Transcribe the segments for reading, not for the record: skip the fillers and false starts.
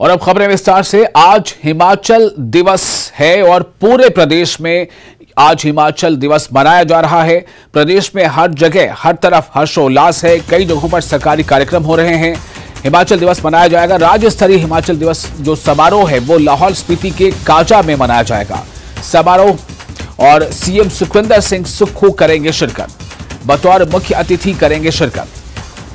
और अब खबरें विस्तार से। आज हिमाचल दिवस है और पूरे प्रदेश में आज हिमाचल दिवस मनाया जा रहा है। प्रदेश में हर जगह हर तरफ हर्षोल्लास है। कई जगहों पर सरकारी कार्यक्रम हो रहे हैं। हिमाचल दिवस मनाया जाएगा। राज्य स्तरीय हिमाचल दिवस जो समारोह है वो लाहौल स्पीति के काजा में मनाया जाएगा। समारोह और सीएम सुखविंदर सिंह सुक्खू करेंगे शिरकत, बतौर मुख्य अतिथि करेंगे शिरकत।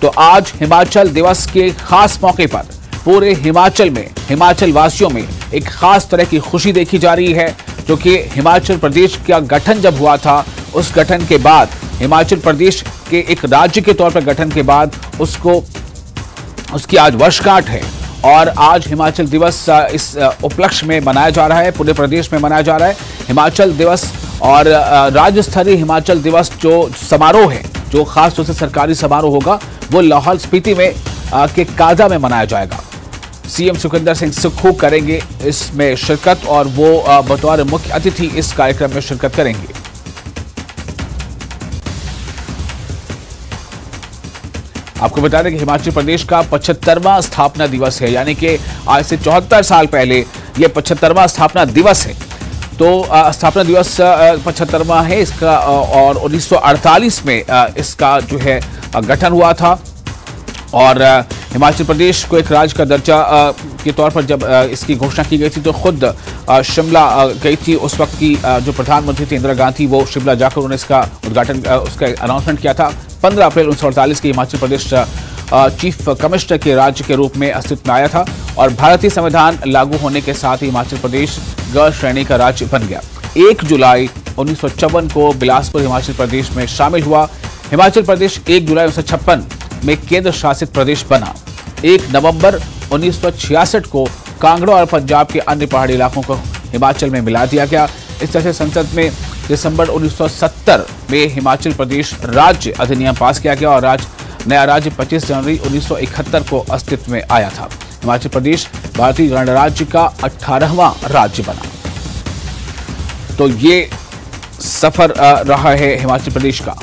तो आज हिमाचल दिवस के खास मौके पर पूरे हिमाचल में हिमाचल वासियों में एक खास तरह की खुशी देखी जा रही है, क्योंकि हिमाचल प्रदेश का गठन जब हुआ था उस गठन के बाद हिमाचल प्रदेश के एक राज्य के तौर पर गठन के बाद उसकी आज वर्षगांठ है। और आज हिमाचल दिवस इस उपलक्ष्य में मनाया जा रहा है, पूरे प्रदेश में मनाया जा रहा है हिमाचल दिवस। और राज्य स्तरीय हिमाचल दिवस जो समारोह है, जो खास तौर से सरकारी समारोह होगा, वो लाहौल स्पीति में के काजा में मनाया जाएगा। सीएम सुखविंदर सिंह सुक्खू करेंगे इसमें शिरकत और वो बतौर मुख्य अतिथि इस कार्यक्रम में शिरकत करेंगे। आपको बता दें कि हिमाचल प्रदेश का 75वां स्थापना दिवस है, यानी कि आज से 74 साल पहले यह 75वां स्थापना दिवस है। तो स्थापना दिवस 75वां है इसका, और 1948 में इसका जो है गठन हुआ था। और हिमाचल प्रदेश को एक राज्य का दर्जा के तौर पर जब इसकी घोषणा की गई थी तो खुद शिमला गई थी उस वक्त की जो प्रधानमंत्री थी इंदिरा गांधी, वो शिमला जाकर उन्होंने इसका उद्घाटन उसका अनाउंसमेंट किया था। 15 अप्रैल 1948 के हिमाचल प्रदेश चीफ कमिश्नर के राज्य के रूप में अस्तित्व में आया था। और भारतीय संविधान लागू होने के साथ ही हिमाचल प्रदेश ग श्रेणी का राज्य बन गया। 1 जुलाई 1954 को बिलासपुर हिमाचल प्रदेश में शामिल हुआ। हिमाचल प्रदेश 1 जुलाई 1956 में केंद्र शासित प्रदेश बना। 1 नवंबर 1966 को कांगड़ा और पंजाब के अन्य पहाड़ी इलाकों को हिमाचल में मिला दिया गया। इस तरह से संसद में दिसंबर 1970 में हिमाचल प्रदेश राज्य अधिनियम पास किया गया और नया राज्य 25 जनवरी 1971 को अस्तित्व में आया था। हिमाचल प्रदेश भारतीय गणराज्य का 18वां राज्य बना। तो ये सफर रहा है हिमाचल प्रदेश का।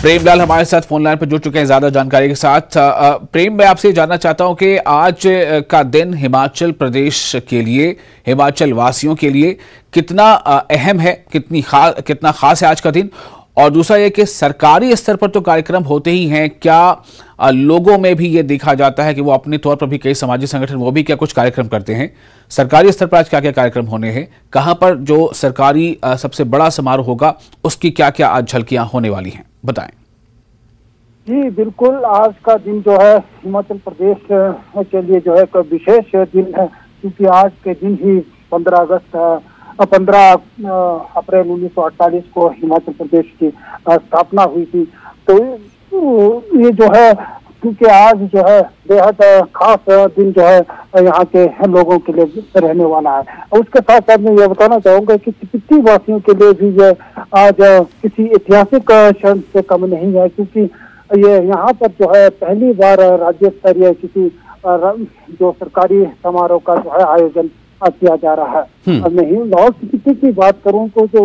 प्रेमलाल हमारे साथ फोन लाइन पर जुड़ चुके हैं ज्यादा जानकारी के साथ। प्रेम, मैं आपसे जानना चाहता हूं कि आज का दिन हिमाचल प्रदेश के लिए, हिमाचल वासियों के लिए कितना अहम है, कितना खास है आज का दिन। और दूसरा ये कि सरकारी स्तर पर तो कार्यक्रम होते ही हैं, क्या लोगों में भी ये देखा जाता है कि वो अपने तौर पर भी कई सामाजिक संगठन वो भी क्या कुछ कार्यक्रम करते हैं? सरकारी स्तर पर आज क्या क्या कार्यक्रम होने हैं, कहां पर जो सरकारी सबसे बड़ा समारोह होगा उसकी क्या क्या आज झलकियां होने वाली हैं, बताएं। जी बिल्कुल, आज का दिन जो है हिमाचल प्रदेश के लिए जो है एक विशेष दिन है, क्योंकि आज के दिन ही 15 अप्रैल 1948 को हिमाचल प्रदेश की स्थापना हुई थी। तो ये जो है, क्योंकि आज जो है बेहद खास दिन जो है यहाँ के लोगों के लिए रहने वाला है। उसके साथ साथ मैं ये बताना चाहूँगा कि स्पीति वासियों के लिए भी ये आज किसी ऐतिहासिक क्षण से कम नहीं है, क्योंकि ये यहाँ पर जो है पहली बार राज्य स्तरीय किसी जो सरकारी समारोह का जो है आयोजन किया जा रहा है। अब मैं लाहौल स्पीति की बात करूं तो जो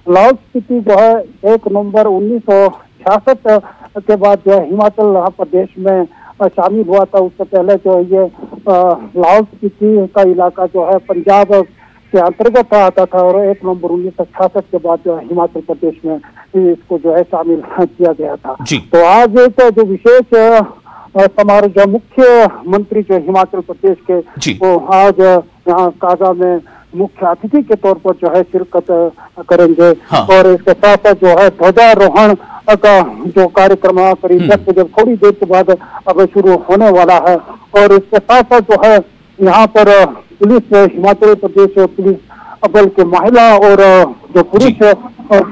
लाहौल स्पीति जो है 1 नवंबर 1966 के बाद जो है हिमाचल प्रदेश में शामिल हुआ था। उससे पहले जो है ये लाहौल स्पीति का इलाका जो है पंजाब के अंतर्गत आता था, और 1 नवंबर 1966 के बाद जो है हिमाचल प्रदेश में इसको जो है शामिल किया गया था। तो आज एक जो विशेष समारोह जो मुख्य मंत्री जो हिमाचल प्रदेश के वो आज यहाँ काजा में मुख्य अतिथि के तौर पर जो है शिरकत करेंगे। और इसके साथ साथ जो है ध्वजारोहण का जो कार्यक्रम करीब 10 बजे थोड़ी देर के बाद अब शुरू होने वाला है। और इसके साथ साथ जो है यहाँ पर पुलिस, हिमाचल प्रदेश पुलिस बल के महिला और जो पुरुष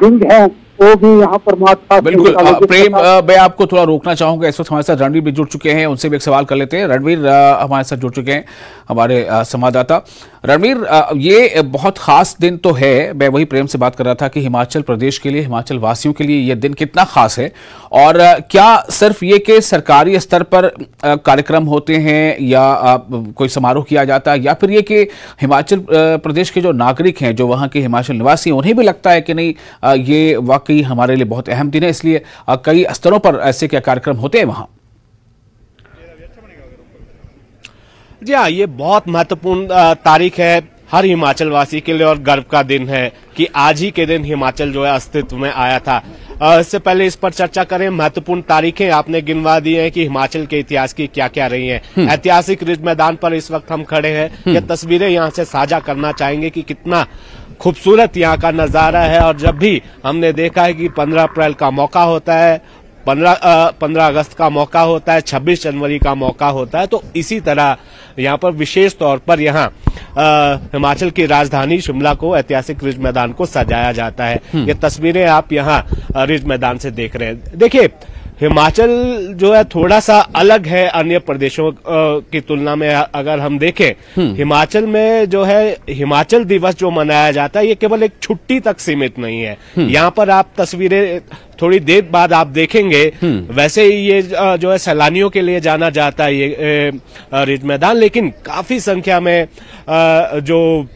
विंग है वो भी यहाँ पर बिल्कुल। प्रेम, मैं आपको थोड़ा रोकना चाहूंगा। इस वक्त हमारे साथ रणवीर भी जुड़ चुके हैं, उनसे भी एक सवाल कर लेते हैं। रणवीर हमारे साथ जुड़ चुके हैं, हमारे संवाददाता। रणवीर, ये बहुत खास दिन तो है। मैं वही प्रेम से बात कर रहा था कि हिमाचल प्रदेश के लिए, हिमाचल वासियों के लिए ये दिन कितना खास है, और क्या सिर्फ ये कि सरकारी स्तर पर कार्यक्रम होते हैं या कोई समारोह किया जाता है, या फिर ये कि हिमाचल प्रदेश के जो नागरिक हैं, जो वहाँ के हिमाचल निवासी हैं, उन्हें भी लगता है कि नहीं ये वाकई हमारे लिए बहुत अहम दिन है, इसलिए कई स्तरों पर ऐसे क्या कार्यक्रम होते हैं वहाँ? जी हाँ, ये बहुत महत्वपूर्ण तारीख है हर हिमाचल वासी के लिए और गर्व का दिन है कि आज ही के दिन हिमाचल जो है अस्तित्व में आया था। इससे पहले इस पर चर्चा करें, महत्वपूर्ण तारीखें आपने गिनवा दी हैं कि हिमाचल के इतिहास की क्या क्या रही हैं। ऐतिहासिक रिज मैदान पर इस वक्त हम खड़े हैं, ये तस्वीरें यहाँ से साझा करना चाहेंगे कि कितना खूबसूरत यहाँ का नजारा है। और जब भी हमने देखा है कि 15 अप्रैल का मौका होता है, 15 अगस्त का मौका होता है, 26 जनवरी का मौका होता है, तो इसी तरह यहाँ पर विशेष तौर पर यहाँ हिमाचल की राजधानी शिमला को, ऐतिहासिक रिज मैदान को सजाया जाता है। ये तस्वीरें आप यहाँ रिज मैदान से देख रहे हैं। देखिए, हिमाचल जो है थोड़ा सा अलग है अन्य प्रदेशों की तुलना में। अगर हम देखें, हिमाचल में जो है हिमाचल दिवस जो मनाया जाता है, ये केवल एक छुट्टी तक सीमित नहीं है। यहाँ पर आप तस्वीरें थोड़ी देर बाद आप देखेंगे, वैसे ही ये जो है सैलानियों के लिए जाना जाता है ये रिज मैदान, लेकिन काफी संख्या में जो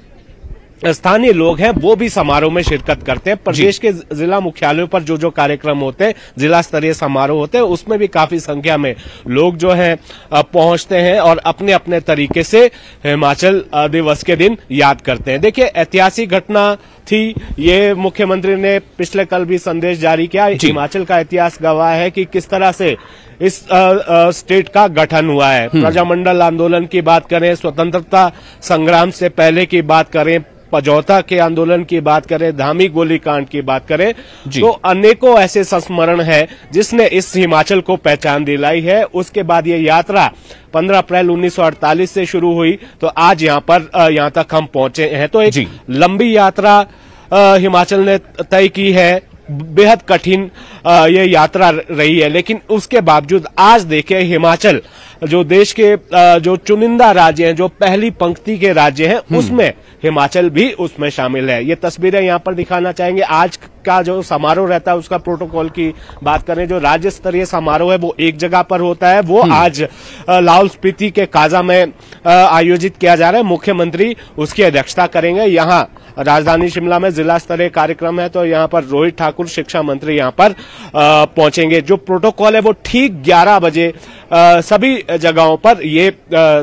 स्थानीय लोग हैं वो भी समारोह में शिरकत करते हैं। प्रदेश के जिला मुख्यालयों पर जो कार्यक्रम होते हैं, जिला स्तरीय समारोह होते हैं, उसमें भी काफी संख्या में लोग जो हैं पहुंचते हैं और अपने अपने तरीके से हिमाचल दिवस के दिन याद करते हैं। देखिए, ऐतिहासिक घटना थी ये, मुख्यमंत्री ने पिछले कल भी संदेश जारी किया। हिमाचल का इतिहास गवाह है कि किस तरह से इस स्टेट का गठन हुआ है। प्रजामंडल आंदोलन की बात करें, स्वतंत्रता संग्राम से पहले की बात करें, पजौता के आंदोलन की बात करें, धामी गोलीकांड की बात करें, तो अनेकों ऐसे संस्मरण हैं जिसने इस हिमाचल को पहचान दिलाई है। उसके बाद ये यात्रा 15 अप्रैल 1948 से शुरू हुई, तो आज यहाँ तक हम पहुंचे हैं। तो एक लंबी यात्रा हिमाचल ने तय की है, बेहद कठिन ये यात्रा रही है, लेकिन उसके बावजूद आज देखें, हिमाचल जो देश के जो चुनिंदा राज्य हैं, जो पहली पंक्ति के राज्य हैं, उसमें हिमाचल भी उसमें शामिल है। ये तस्वीरें यहाँ पर दिखाना चाहेंगे। आज का जो समारोह रहता है उसका प्रोटोकॉल की बात करें, जो राज्य स्तरीय समारोह है वो एक जगह पर होता है, वो आज लाहौल स्पीति के काजा में आयोजित किया जा रहा है। मुख्यमंत्री उसकी अध्यक्षता करेंगे। यहाँ राजधानी शिमला में जिला स्तरीय कार्यक्रम है, तो यहाँ पर रोहित ठाकुर शिक्षा मंत्री यहाँ पर पहुंचेंगे। जो प्रोटोकॉल है वो ठीक 11 बजे सभी जगहों पर ये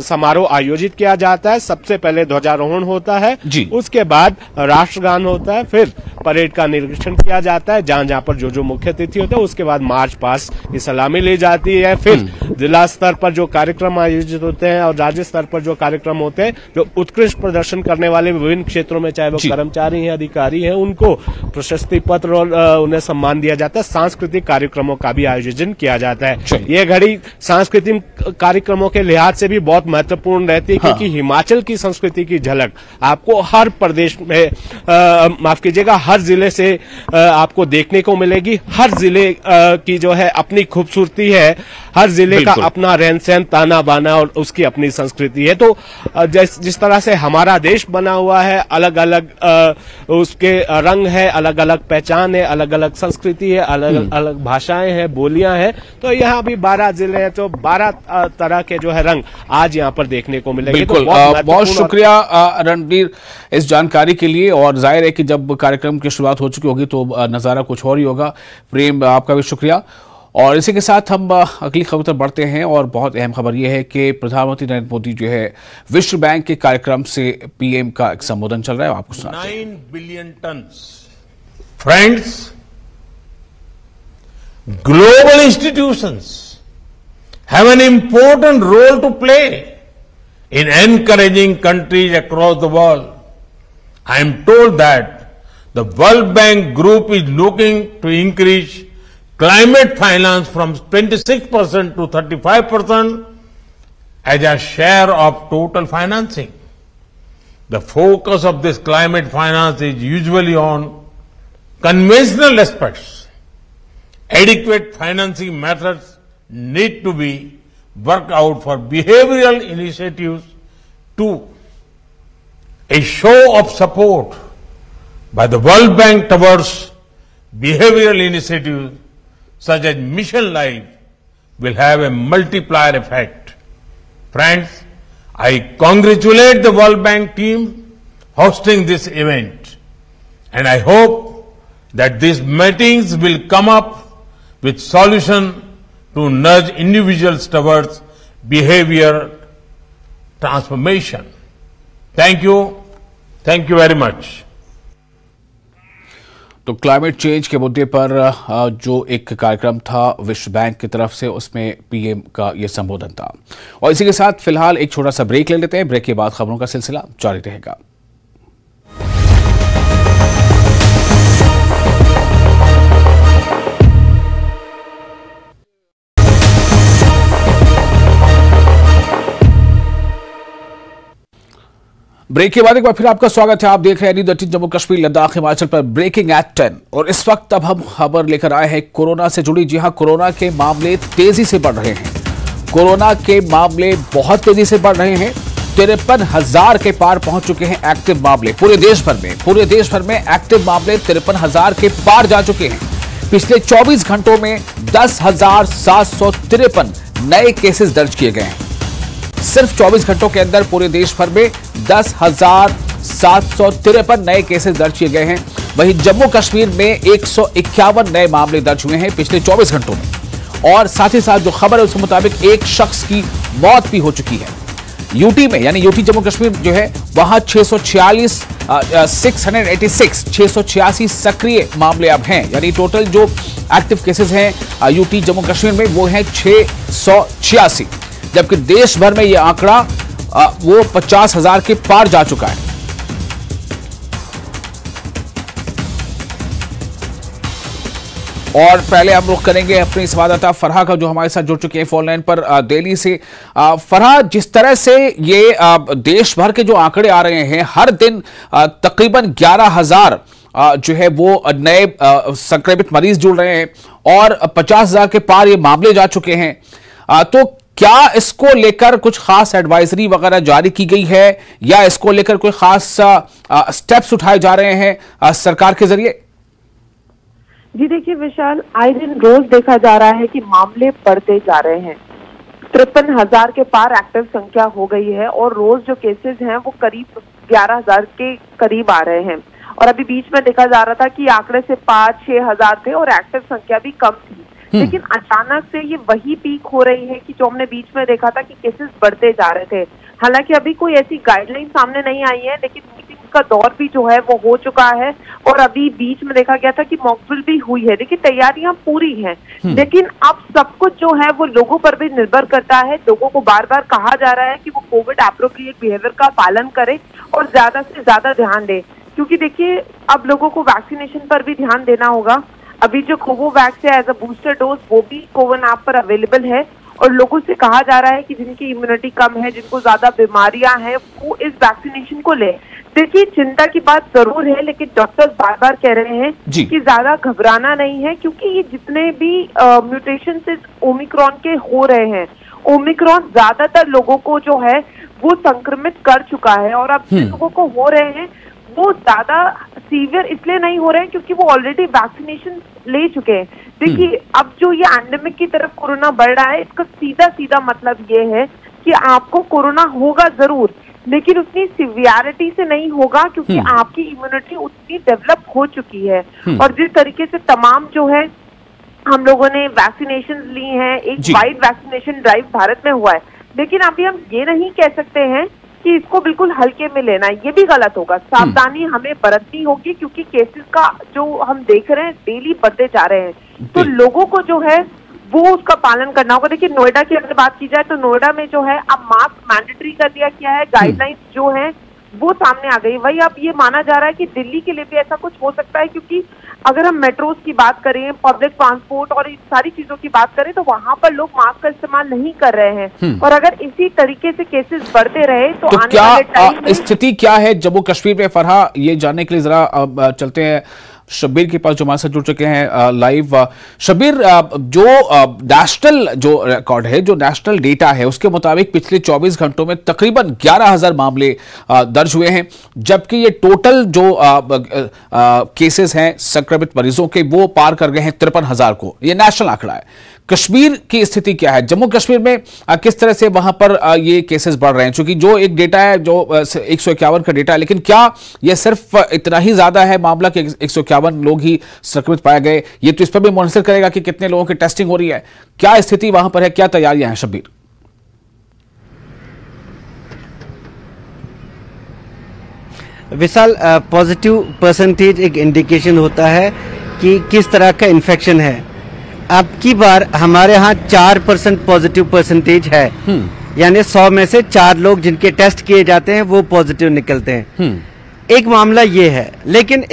समारोह आयोजित किया जाता है। सबसे पहले ध्वजारोहण होता है, उसके बाद राष्ट्रगान होता है, फिर परेड का निरीक्षण किया जाता है जहां जहां पर जो मुख्य अतिथि होते हैं, उसके बाद मार्च पास की सलामी ली जाती है। फिर जिला स्तर पर जो कार्यक्रम आयोजित होते हैं और राज्य स्तर पर जो कार्यक्रम होते हैं, जो उत्कृष्ट प्रदर्शन करने वाले विभिन्न क्षेत्रों में, चाहे वो कर्मचारी हैं, अधिकारी हैं, उनको प्रशस्ति पत्र और उन्हें सम्मान दिया जाता है। सांस्कृतिक कार्यक्रमों का भी आयोजन किया जाता है। ये घड़ी सांस्कृतिक कार्यक्रमों के लिहाज से भी बहुत महत्वपूर्ण रहती है, क्योंकि हिमाचल की संस्कृति की झलक आपको हर प्रदेश में, माफ कीजिएगा, हर जिले से आपको देखने को मिलेगी। हर जिले की जो है अपनी खूबसूरती है, हर जिले का अपना रहन सहन, ताना बाना और उसकी अपनी संस्कृति है। तो जिस तरह से हमारा देश बना हुआ है, अलग अलग उसके रंग है, अलग अलग पहचान है, अलग अलग संस्कृति है, अलग अलग भाषाएं हैं, बोलियां हैं। तो यहाँ भी 12 जिले हैं, तो 12 तरह के जो है रंग आज यहाँ पर देखने को मिलेंगे। बिल्कुल, तो बहुत शुक्रिया रणवीर इस जानकारी के लिए। और जाहिर है कि जब कार्यक्रम की शुरुआत हो चुकी होगी तो नजारा कुछ और ही होगा। प्रेम, आपका भी शुक्रिया। और इसी के साथ हम अगली खबर तक बढ़ते हैं, और बहुत अहम खबर यह है कि प्रधानमंत्री नरेंद्र मोदी जो है विश्व बैंक के कार्यक्रम से पीएम का एक संबोधन चल रहा है, आपको सुनाते हैं। 9 billion turns. Friends, global institutions have an important role to play in encouraging countries across the world. I am told that the World Bank Group is looking to increase climate finance from 26% to 35% as a share of total financing. The focus of this climate finance is usually on conventional aspects. Adequate financing methods need to be worked out for behavioral initiatives too. A show of support by the World Bank towards behavioral initiatives such as Mission Life will have a multiplier effect. Friends, I congratulate the World Bank team hosting this event, and I hope that these meetings will come up with solutions to nudge individuals towards behavior transformation. Thank you very much. तो climate change के मुद्दे पर जो एक कार्यक्रम था विश्व bank की तरफ से, उसमें पीएम का यह संबोधन था। और इसी के साथ फिलहाल एक छोटा सा ब्रेक ले लेते हैं। ब्रेक के बाद खबरों का सिलसिला जारी रहेगा। ब्रेक के बाद एक बार फिर आपका स्वागत है। आप देख रहे हैं न्यूज़ 18 जम्मू कश्मीर लद्दाख हिमाचल पर ब्रेकिंग एट 10। और इस वक्त अब हम खबर लेकर आए हैं कोरोना से जुड़ी। जी हां, कोरोना के मामले तेजी से बढ़ रहे हैं। कोरोना के मामले बहुत तेजी से बढ़ रहे हैं। 53,000 के पार पहुंच चुके हैं एक्टिव मामले पूरे देश भर में एक्टिव मामले 53,000 के पार जा चुके हैं। पिछले 24 घंटों में 10,753 नए केसेस दर्ज किए गए हैं। सिर्फ 24 घंटों के अंदर पूरे देश भर में 10,753 नए केसेस दर्ज किए गए हैं। वहीं जम्मू कश्मीर में 151 नए मामले दर्ज हुए हैं पिछले 24 घंटों में। और साथ ही साथ जो खबर है उसके मुताबिक एक शख्स की मौत भी हो चुकी है। यूटी में, यानी यूटी जम्मू कश्मीर जो है, वहां 686 सक्रिय मामले अब हैं। यानी टोटल जो एक्टिव केसेस हैं यूटी जम्मू कश्मीर में वो हैं 686, जबकि देश भर में यह आंकड़ा वो 50,000 के पार जा चुका है। और पहले हम रुख करेंगे अपनी संवाददाता फरहा का, जो हमारे साथ जुड़ चुके हैं फोन लाइन पर दिल्ली से। फरहा, जिस तरह से ये देश भर के जो आंकड़े आ रहे हैं, हर दिन तकरीबन 11,000 जो है वो नए संक्रमित मरीज जुड़ रहे हैं और 50,000 के पार ये मामले जा चुके हैं, तो क्या इसको लेकर कुछ खास एडवाइजरी वगैरह जारी की गई है या इसको लेकर कोई खास स्टेप्स उठाए जा रहे हैं सरकार के जरिए? जी देखिए विशाल, आए दिन रोज देखा जा रहा है कि मामले बढ़ते जा रहे हैं। 53,000 के पार एक्टिव संख्या हो गई है और रोज जो केसेस हैं वो करीब 11,000 के करीब आ रहे हैं। और अभी बीच में देखा जा रहा था कि आंकड़े से 5-6 हजार थे और एक्टिव संख्या भी कम थी, लेकिन अचानक से ये वही पीक हो रही है कि जो हमने बीच में देखा था कि केसेस बढ़ते जा रहे थे। हालांकि अभी कोई ऐसी गाइडलाइन सामने नहीं आई है, लेकिन मीटिंग का दौर भी जो है वो हो चुका है और अभी बीच में देखा गया था कि मॉकड्रिल भी हुई है। देखिए तैयारियां पूरी हैं, लेकिन अब सब कुछ जो है वो लोगों पर भी निर्भर करता है। लोगों को बार बार कहा जा रहा है कि वो कोविड एप्रोप्रिएट बिहेवियर का पालन करें और ज्यादा से ज्यादा ध्यान दें, क्योंकि देखिए अब लोगों को वैक्सीनेशन पर भी ध्यान देना होगा। अभी जो कोवोवैक्स है एज अ बूस्टर डोज वो भी कोविन ऐप पर अवेलेबल है और लोगों से कहा जा रहा है कि जिनकी इम्यूनिटी कम है, जिनको ज्यादा बीमारियां हैं, वो इस वैक्सीनेशन को ले। देखिए चिंता की बात जरूर है, लेकिन डॉक्टर्स बार बार कह रहे हैं कि ज्यादा घबराना नहीं है, क्योंकि ये जितने भी म्यूटेशन इस ओमिक्रॉन के हो रहे हैं, ओमिक्रॉन ज्यादातर लोगों को जो है वो संक्रमित कर चुका है और अब जिन लोगों को हो रहे हैं वो ज्यादा सीवियर इसलिए नहीं हो रहे हैं क्योंकि वो ऑलरेडी वैक्सीनेशन ले चुके हैं। देखिए अब जो ये एंडेमिक की तरफ कोरोना बढ़ रहा है, इसका सीधा सीधा मतलब ये है कि आपको कोरोना होगा जरूर, लेकिन उतनी सिवियरिटी से नहीं होगा, क्योंकि आपकी इम्यूनिटी उतनी डेवलप हो चुकी है। और जिस तरीके से तमाम जो है हम लोगों ने वैक्सीनेशन ली हैं, एक वाइड वैक्सीनेशन ड्राइव भारत में हुआ है, लेकिन अभी हम ये नहीं कह सकते हैं कि इसको बिल्कुल हल्के में लेना, ये भी गलत होगा। सावधानी हमें बरतनी होगी, क्योंकि केसेस का जो हम देख रहे हैं डेली बढ़ते जा रहे हैं, तो लोगों को जो है वो उसका पालन करना होगा। देखिए नोएडा की अगर बात की जाए तो नोएडा में जो है अब मास्क मैंडेटरी कर दिया गया है, गाइडलाइंस जो है वो सामने आ गई। वही अब ये माना जा रहा है कि दिल्ली के लिए भी ऐसा कुछ हो सकता है, क्योंकि अगर हम मेट्रोज की बात करें, पब्लिक ट्रांसपोर्ट और इस सारी चीजों की बात करें, तो वहां पर लोग मास्क का इस्तेमाल नहीं कर रहे हैं। और अगर इसी तरीके से केसेस बढ़ते रहे तो आने वाले टाइम में स्थिति क्या है जम्मू कश्मीर में? फरहा, ये जानने के लिए जरा चलते हैं शब्बीर के पास जो हमारे साथ जुड़ चुके हैं लाइव। शब्बीर, जो नेशनल जो रिकॉर्ड है, जो नेशनल डेटा है, उसके मुताबिक पिछले 24 घंटों में तकरीबन 11,000 मामले दर्ज हुए हैं, जबकि ये टोटल जो केसेस हैं संक्रमित मरीजों के वो पार कर गए हैं 53,000 को। ये नेशनल आंकड़ा है। कश्मीर की स्थिति क्या है? जम्मू कश्मीर में किस तरह से वहां पर ये केसेस बढ़ रहे हैं? क्योंकि जो एक डेटा है जो 151 का डेटा है, लेकिन क्या ये सिर्फ इतना ही ज्यादा है मामला कि 151 लोग ही संक्रमित पाए गए? ये तो इस पर भी मॉनिटर करेगा कि कितने लोगों की टेस्टिंग हो रही है। क्या स्थिति वहां पर है, क्या तैयारियां हैं शब्बीर? विशाल, पॉजिटिव परसेंटेज एक इंडिकेशन होता है कि किस तरह का इन्फेक्शन है। अब की बार हमारे यहाँ 4% पॉजिटिव परसेंटेज है, यानी 100 में से 4 लोग जिनके टेस्ट किए जाते हैं वो पॉजिटिव निकलते हैं। एक मामला ये है, लेकिन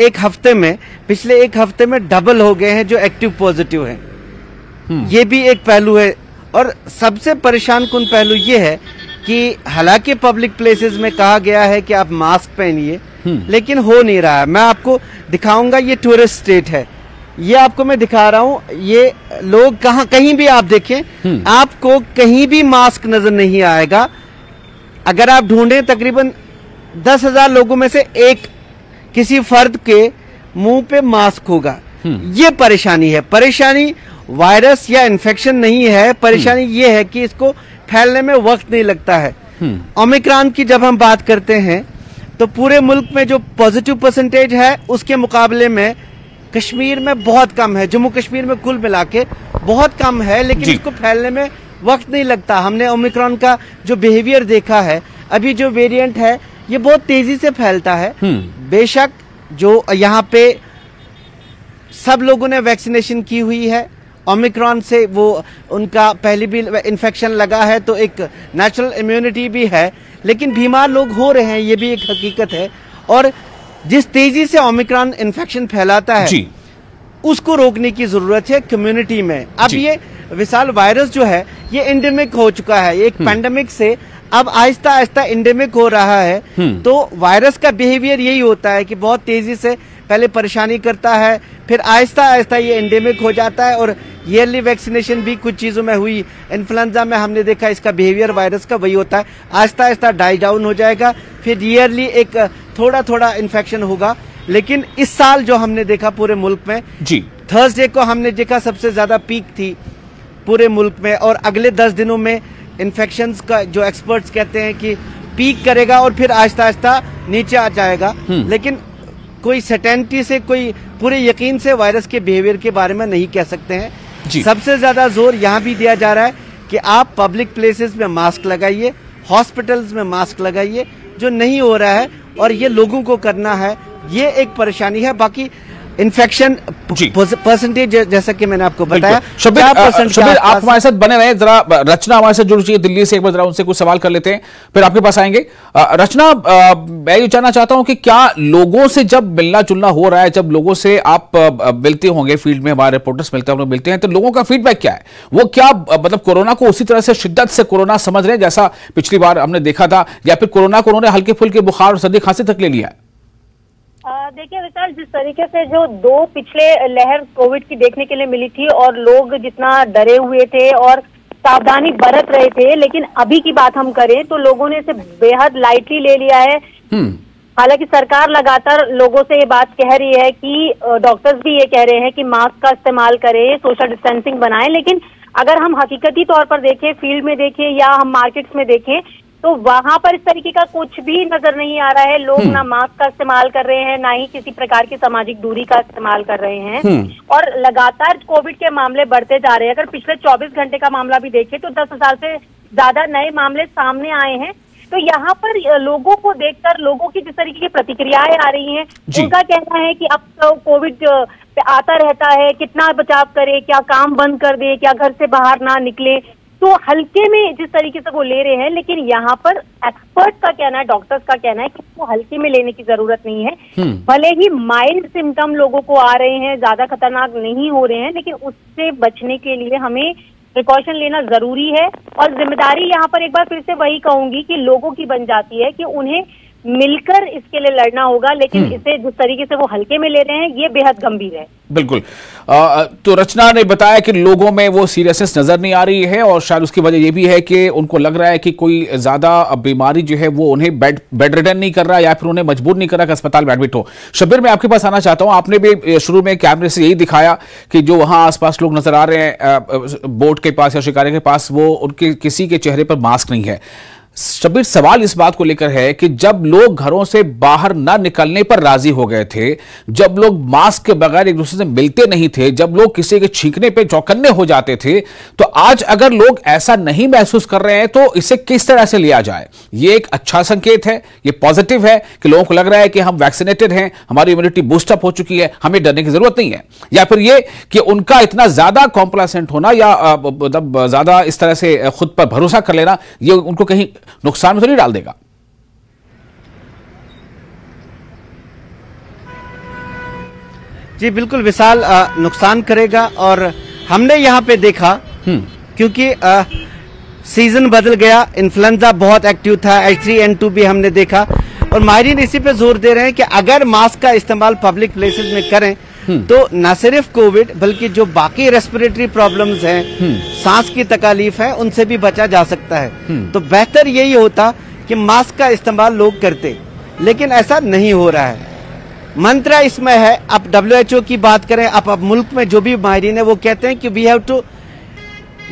पिछले एक हफ्ते में डबल हो गए हैं जो एक्टिव पॉजिटिव हैं। ये भी एक पहलू है। और सबसे परेशान कुन पहलू ये है कि हालांकि पब्लिक प्लेसेस में कहा गया है कि आप मास्क पहनिए, लेकिन हो नहीं रहा है। मैं आपको दिखाऊंगा, ये टूरिस्ट स्टेट है, ये आपको मैं दिखा रहा हूं। ये लोग कहीं भी आप देखें, आपको कहीं भी मास्क नजर नहीं आएगा। अगर आप ढूंढें, तकरीबन 10,000 लोगों में से एक किसी फर्द के मुंह पे मास्क होगा। ये परेशानी है। परेशानी वायरस या इन्फेक्शन नहीं है, परेशानी ये है कि इसको फैलने में वक्त नहीं लगता है। ओमिक्रॉन की जब हम बात करते हैं तो पूरे मुल्क में जो पॉजिटिव परसेंटेज है उसके मुकाबले में कश्मीर में बहुत कम है, जम्मू कश्मीर में कुल मिला के बहुत कम है, लेकिन इसको फैलने में वक्त नहीं लगता। हमने ओमिक्रॉन का जो बिहेवियर देखा है, अभी जो वेरिएंट है ये बहुत तेजी से फैलता है। बेशक जो यहाँ पे सब लोगों ने वैक्सीनेशन की हुई है, ओमिक्रॉन से वो उनका पहले भी इन्फेक्शन लगा है तो एक नेचुरल इम्यूनिटी भी है, लेकिन बीमार लोग हो रहे हैं, ये भी एक हकीकत है। और जिस तेजी से ओमिक्रॉन इन्फेक्शन फैलाता है उसको रोकने की जरूरत है कम्युनिटी में। अब ये विशाल वायरस जो है ये एंडेमिक हो चुका है, एक पैंडेमिक से अब आहिस्ता आहिस्ता एंडेमिक हो रहा है। तो वायरस का बिहेवियर यही होता है कि बहुत तेजी से पहले परेशानी करता है, फिर आहिस्ता आहिस्ता ये एंडेमिक हो जाता है। और ईयरली वैक्सीनेशन भी कुछ चीजों में हुई, इन्फ्लुएंजा में हमने देखा इसका बिहेवियर वायरस का वही होता है, आहिस्ता आहिस्ता डाई डाउन हो जाएगा, फिर ईयरली एक थोड़ा थोड़ा इन्फेक्शन होगा। लेकिन इस साल जो हमने देखा पूरे मुल्क में, थर्सडे को हमने देखा सबसे ज्यादा पीक थी पूरे मुल्क में, और अगले 10 दिनों में इन्फेक्शंस का जो एक्सपर्ट्स कहते हैं कि पीक करेगा और फिर आहिस्ता आहिस्ता नीचे आ जाएगा। लेकिन कोई सर्टेनिटी से, कोई पूरे यकीन से वायरस के बिहेवियर के बारे में नहीं कह सकते हैं। सबसे ज्यादा जोर यहाँ भी दिया जा रहा है कि आप पब्लिक प्लेसेस में मास्क लगाइए, हॉस्पिटल्स में मास्क लगाइए, जो नहीं हो रहा है और ये लोगों को करना है। ये एक परेशानी है। बाकी इन्फेक्शन परसेंटेज जैसा कि मैंने आपको बताया, शब्बीर आप हमारे साथ बने रहे। जरा रचना हमारे साथ जुड़ चुकी है दिल्ली से, एक बार जरा उनसे कुछ सवाल कर लेते हैं, फिर आपके पास आएंगे। रचना, मैं ये जानना चाहता हूं कि क्या लोगों से जब मिलना जुलना हो रहा है, जब लोगों से आप मिलते होंगे, फील्ड में हमारे रिपोर्टर्स मिलते हैं, हम लोग मिलते हैं, तो लोगों का फीडबैक क्या है? वो क्या मतलब कोरोना को उसी तरह से शिद्दत से कोरोना समझ रहे हैं जैसा पिछली बार हमने देखा था, या फिर कोरोना को उन्होंने हल्के फुल्के बुखार और सर्दी खांसी तक ले लिया है? देखिए विशाल, जिस तरीके से जो 2 पिछले लहर कोविड की देखने के लिए मिली थी और लोग जितना डरे हुए थे और सावधानी बरत रहे थे, लेकिन अभी की बात हम करें तो लोगों ने इसे बेहद लाइटली ले लिया है। हालांकि सरकार लगातार लोगों से ये बात कह रही है कि डॉक्टर्स भी ये कह रहे हैं कि मास्क का इस्तेमाल करें, सोशल डिस्टेंसिंग बनाएं, लेकिन अगर हम हकीकती तौर पर देखें, फील्ड में देखें या हम मार्केट्स में देखें, तो वहां पर इस तरीके का कुछ भी नजर नहीं आ रहा है। लोग ना मास्क का इस्तेमाल कर रहे हैं, ना ही किसी प्रकार की सामाजिक दूरी का इस्तेमाल कर रहे हैं, और लगातार कोविड के मामले बढ़ते जा रहे हैं। अगर पिछले 24 घंटे का मामला भी देखें तो 10,000 से ज्यादा नए मामले सामने आए हैं। तो यहाँ पर लोगों को देखकर लोगों की जिस तरीके की प्रतिक्रियाएं आ रही हैं, उनका कहना है कि अब तो कोविड आता रहता है, कितना बचाव करे, क्या काम बंद कर दे, क्या घर से बाहर ना निकले। तो हल्के में जिस तरीके से वो ले रहे हैं, लेकिन यहाँ पर एक्सपर्ट का कहना है, डॉक्टर्स का कहना है कि वो हल्के में लेने की जरूरत नहीं है। भले ही माइल्ड सिम्टम लोगों को आ रहे हैं, ज्यादा खतरनाक नहीं हो रहे हैं, लेकिन उससे बचने के लिए हमें प्रिकॉशन लेना जरूरी है। और जिम्मेदारी यहाँ पर एक बार फिर से वही कहूंगी कि लोगों की बन जाती है कि उन्हें मिलकर इसके लिए लड़ना होगा, लेकिन इसे जिस तरीके से वो हल्के में ले रहे हैं ये बेहद गंभीर है। बिल्कुल। तो रचना ने बताया कि लोगों में वो सीरियसनेस नजर नहीं आ रही है, और शायद उसकी वजह ये भी है कि उनको लग रहा है कि कोई ज्यादा बीमारी जो है वो उन्हें बेड रिडन नहीं कर रहा, या फिर उन्हें मजबूर नहीं कर रहा कि अस्पताल में एडमिट हो। शब्बीर, मैं आपके पास आना चाहता हूं। आपने भी शुरू में कैमरे से यही दिखाया कि जो वहां आसपास लोग नजर आ रहे हैं बोट के पास या शिकारे के पास, वो उनके किसी के चेहरे पर मास्क नहीं है। शब्बीर, सवाल इस बात को लेकर है कि जब लोग घरों से बाहर ना निकलने पर राजी हो गए थे, जब लोग मास्क के बगैर एक दूसरे से मिलते नहीं थे, जब लोग किसी के छींकने पे चौकन्ने हो जाते थे, तो आज अगर लोग ऐसा नहीं महसूस कर रहे हैं तो इसे किस तरह से लिया जाए? ये एक अच्छा संकेत है, ये पॉजिटिव है कि लोगों को लग रहा है कि हम वैक्सीनेटेड हैं, हमारी इम्यूनिटी बूस्टअप हो चुकी है, हमें डरने की जरूरत नहीं है, या फिर ये कि उनका इतना ज्यादा कॉम्प्लासेंट होना या मतलब ज्यादा इस तरह से खुद पर भरोसा कर लेना ये उनको कहीं नुकसान में तो नहीं डाल देगा? जी बिल्कुल विशाल, नुकसान करेगा। और हमने यहाँ पे देखा क्योंकि सीजन बदल गया, इन्फ्लुएंजा बहुत एक्टिव था, H3N2 भी हमने देखा, और माहिरीन इसी पे जोर दे रहे हैं कि अगर मास्क का इस्तेमाल पब्लिक प्लेसेस में करें तो न सिर्फ कोविड बल्कि जो बाकी रेस्पिरेटरी प्रॉब्लम्स हैं, सांस की तकलीफ है, उनसे भी बचा जा सकता है। तो बेहतर यही होता कि मास्क का इस्तेमाल लोग करते, लेकिन ऐसा नहीं हो रहा है। मंत्र इसमें है, आप WHO की बात करें, आप मुल्क में जो भी माहिरीन है वो कहते हैं कि we have to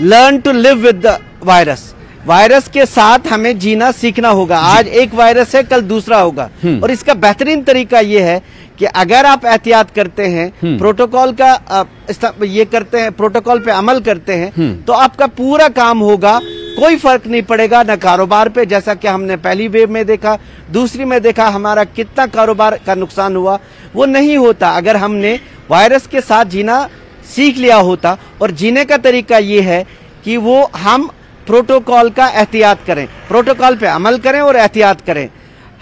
learn to live with the virus. Virus के साथ हमें जीना सीखना होगा। आज एक वायरस है, कल दूसरा होगा, और इसका बेहतरीन तरीका ये है कि अगर आप एहतियात करते हैं, प्रोटोकॉल का ये करते हैं, प्रोटोकॉल पे अमल करते हैं, तो आपका पूरा काम होगा, कोई फर्क नहीं पड़ेगा न कारोबार पे, जैसा कि हमने पहली वेव में देखा, दूसरी में देखा हमारा कितना कारोबार का नुकसान हुआ। वो नहीं होता अगर हमने वायरस के साथ जीना सीख लिया होता। और जीने का तरीका ये है कि वो हम प्रोटोकॉल का एहतियात करें, प्रोटोकॉल पे अमल करें और एहतियात करें।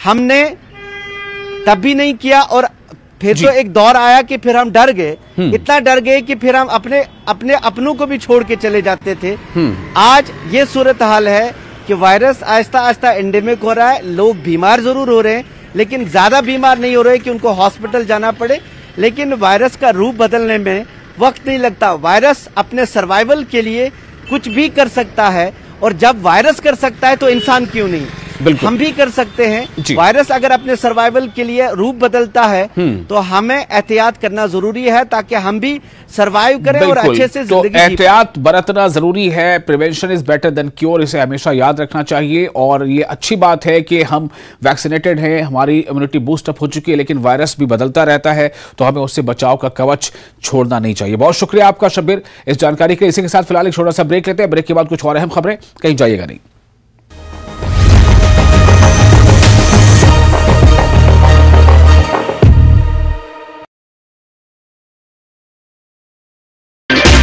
हमने तब भी नहीं किया, और फिर तो एक दौर आया कि फिर हम डर गए, इतना डर गए कि फिर हम अपने अपनों को भी छोड़ के चले जाते थे। आज ये सूरत हाल है कि वायरस आहिस्ता आहिस्ता एंडेमिक हो रहा है, लोग बीमार जरूर हो रहे हैं लेकिन ज्यादा बीमार नहीं हो रहे कि उनको हॉस्पिटल जाना पड़े। लेकिन वायरस का रूप बदलने में वक्त नहीं लगता। वायरस अपने सर्वाइवल के लिए कुछ भी कर सकता है, और जब वायरस कर सकता है तो इंसान क्यों नहीं, हम भी कर सकते हैं। वायरस अगर अपने सर्वाइवल के लिए रूप बदलता है तो हमें एहतियात करना जरूरी है ताकि हम भी सर्वाइव करें और अच्छे से जिंदगी। तो एहतियात बरतना जरूरी है, prevention is better than cure, इसे हमेशा याद रखना चाहिए। और ये अच्छी बात है कि हम वैक्सीनेटेड हैं, हमारी इम्यूनिटी बूस्ट अप हो चुकी है, लेकिन वायरस भी बदलता रहता है, तो हमें उससे बचाव का कवच छोड़ना नहीं चाहिए। बहुत शुक्रिया आपका शब्बीर इस जानकारी के लिए। इसी के साथ फिलहाल एक छोटा सा ब्रेक लेते हैं, ब्रेक के बाद कुछ और अहम खबरें, कहीं जाइएगा नहीं।